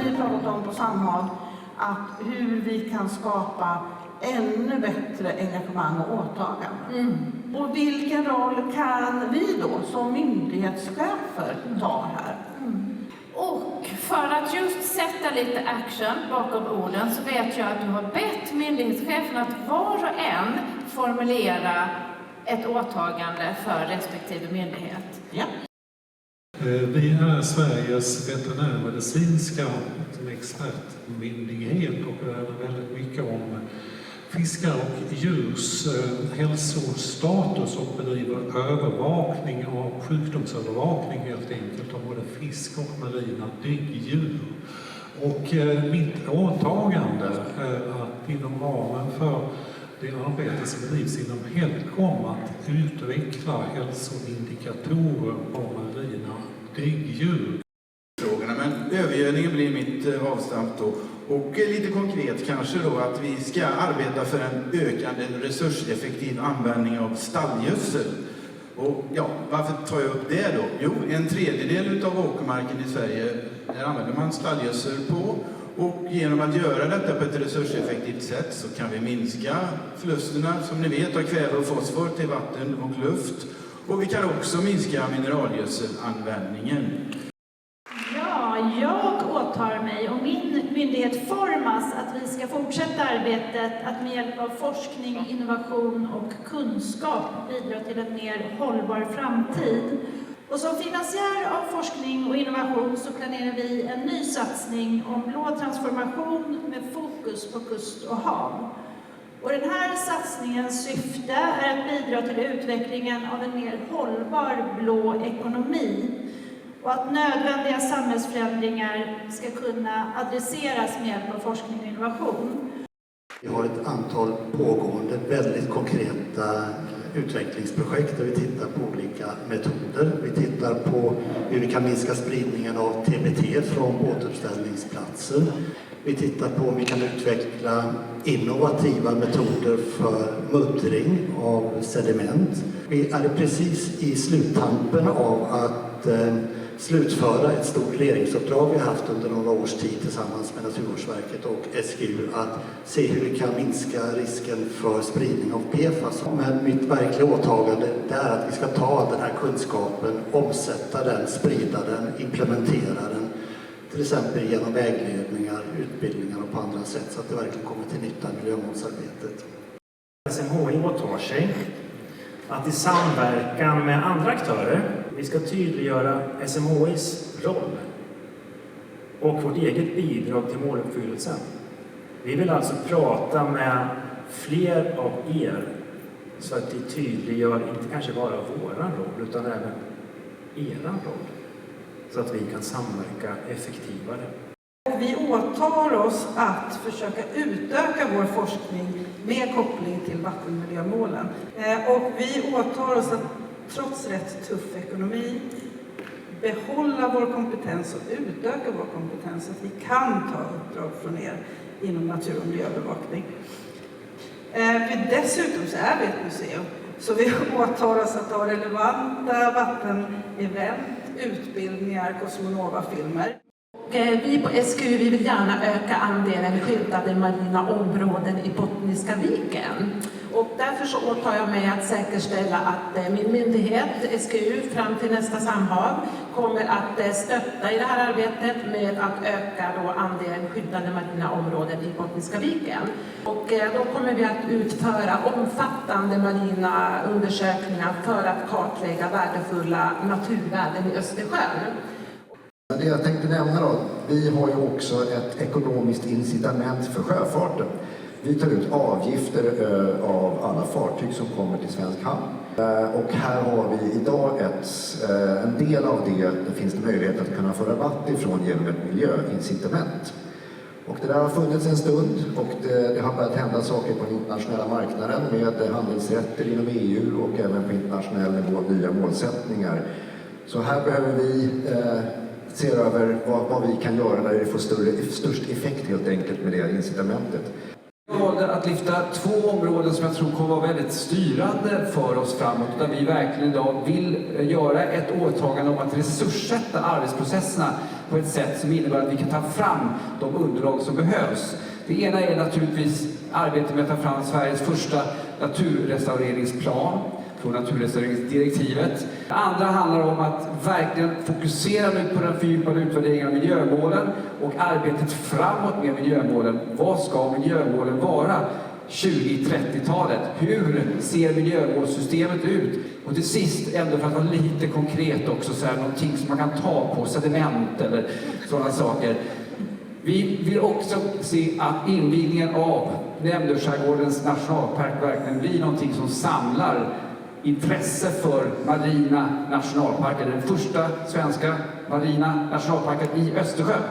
vi pratat om på Samhag, att hur vi kan skapa ännu bättre engagemang och åtaganden. Och vilken roll kan vi då som myndighetschefer ta här? Och för att just sätta lite action bakom orden så vet jag att du har bett myndighetschefen att var och en formulera ett åtagande för respektive myndighet. Ja. Vi är Sveriges veterinärmedicinska expertmyndighet och det är väldigt mycket om fiskar och djurs hälsostatus och bedriver övervakning och sjukdomsövervakning helt enkelt av både fisk och marina däggdjur. Och mitt åtagande är att inom ramen för det arbete som bedrivs inom HELCOM att utveckla hälsoindikatorer på marina däggdjur. Men övergödningen blir mitt avstamp då. Och lite konkret kanske då att vi ska arbeta för en ökande resurseffektiv användning av stallgödsel. Och ja, varför tar jag upp det då? Jo, 1/3 av åkermarken i Sverige, där använder man stallgödsel på. Och genom att göra detta på ett resurseffektivt sätt så kan vi minska förlusterna, som ni vet, av kväve och fosfor till vatten och luft. Och vi kan också minska mineralgödselanvändningen. Jag åtar mig och min myndighet Formas att vi ska fortsätta arbetet att med hjälp av forskning, innovation och kunskap bidra till en mer hållbar framtid. Och som finansiär av forskning och innovation så planerar vi en ny satsning om blå transformation med fokus på kust och hav. Och den här satsningens syfte är att bidra till utvecklingen av en mer hållbar blå ekonomi och att nödvändiga samhällsförändringar ska kunna adresseras med hjälp av forskning och innovation. Vi har ett antal pågående väldigt konkreta utvecklingsprojekt där vi tittar på olika metoder. Vi tittar på hur vi kan minska spridningen av TBT från båtuppställningsplatser. Vi tittar på om vi kan utveckla innovativa metoder för muddring av sediment. Vi är precis i sluttampen av att slutföra ett stort regeringsuppdrag vi har haft under några års tid tillsammans med Naturvårdsverket och SGU att se hur vi kan minska risken för spridning av PFAS. Men mitt verkliga åtagande är att vi ska ta den här kunskapen, omsätta den, sprida den, implementera den. Till exempel genom vägledningar, utbildningar och på andra sätt så att det verkligen kommer till nytta i miljömålsarbetet. SMHI åtar sig att i samverkan med andra aktörer vi ska tydliggöra SMHIs roll och vårt eget bidrag till måluppfyllelsen. Vi vill alltså prata med fler av er så att vi tydliggör inte kanske bara våran roll utan även eran roll så att vi kan samverka effektivare. Vi åtar oss att försöka utöka vår forskning med koppling till vattenmiljömålen. Och vi åtar oss att trots rätt tuff ekonomi behålla vår kompetens och utöka vår kompetens så att vi kan ta uppdrag från er inom natur- och miljöövervakning. Dessutom så är vi ett museum så vi åtar oss att ha relevanta vattenevent, utbildningar, Cosmonova-filmer. Vi på SGU vill gärna öka andelen skyddade marina områden i Bottniska viken. Och därför så åtar jag mig att säkerställa att min myndighet SGU fram till nästa Samhag kommer att stötta i det här arbetet med att öka då andelen skyddade marina områden i Bottniska viken. Och då kommer vi att utföra omfattande marina undersökningar för att kartlägga värdefulla naturvärden i Östersjön. Det jag tänkte nämna då, vi har ju också ett ekonomiskt incitament för sjöfarten. Vi tar ut avgifter av alla fartyg som kommer till svensk hamn. Och här har vi idag en del av det finns det möjlighet att kunna få rabatt ifrån genom ett miljöincitament. Och det där har funnits en stund och det har börjat hända saker på den internationella marknaden med handelsrätter inom EU och även på internationell nivå nya målsättningar. Så här behöver vi se över vad vi kan göra där det får störst effekt helt enkelt med det incitamentet. valde att lyfta 2 områden som jag tror kommer vara väldigt styrande för oss framåt, där vi verkligen idag vill göra ett åtagande om att resurssätta arbetsprocesserna på ett sätt som innebär att vi kan ta fram de underlag som behövs. Det ena är naturligtvis arbetet med att ta fram Sveriges första naturrestaureringsplan från naturrestaureringsdirektivet. Det andra handlar om att verkligen fokusera nu på den fördjupade utvärderingen av miljömålen och arbetet framåt med miljömålen. Vad ska miljömålen vara 20-30-talet? Hur ser miljömålssystemet ut? Och till sist, ändå för att vara lite konkret också, så här, någonting som man kan ta på, sediment eller sådana saker. Vi vill också se att invigningen av Nämndöskärgårdens nationalpark verkligen blir någonting som samlar intresse för marina nationalparker. Den första svenska marina nationalparken i Östersjön.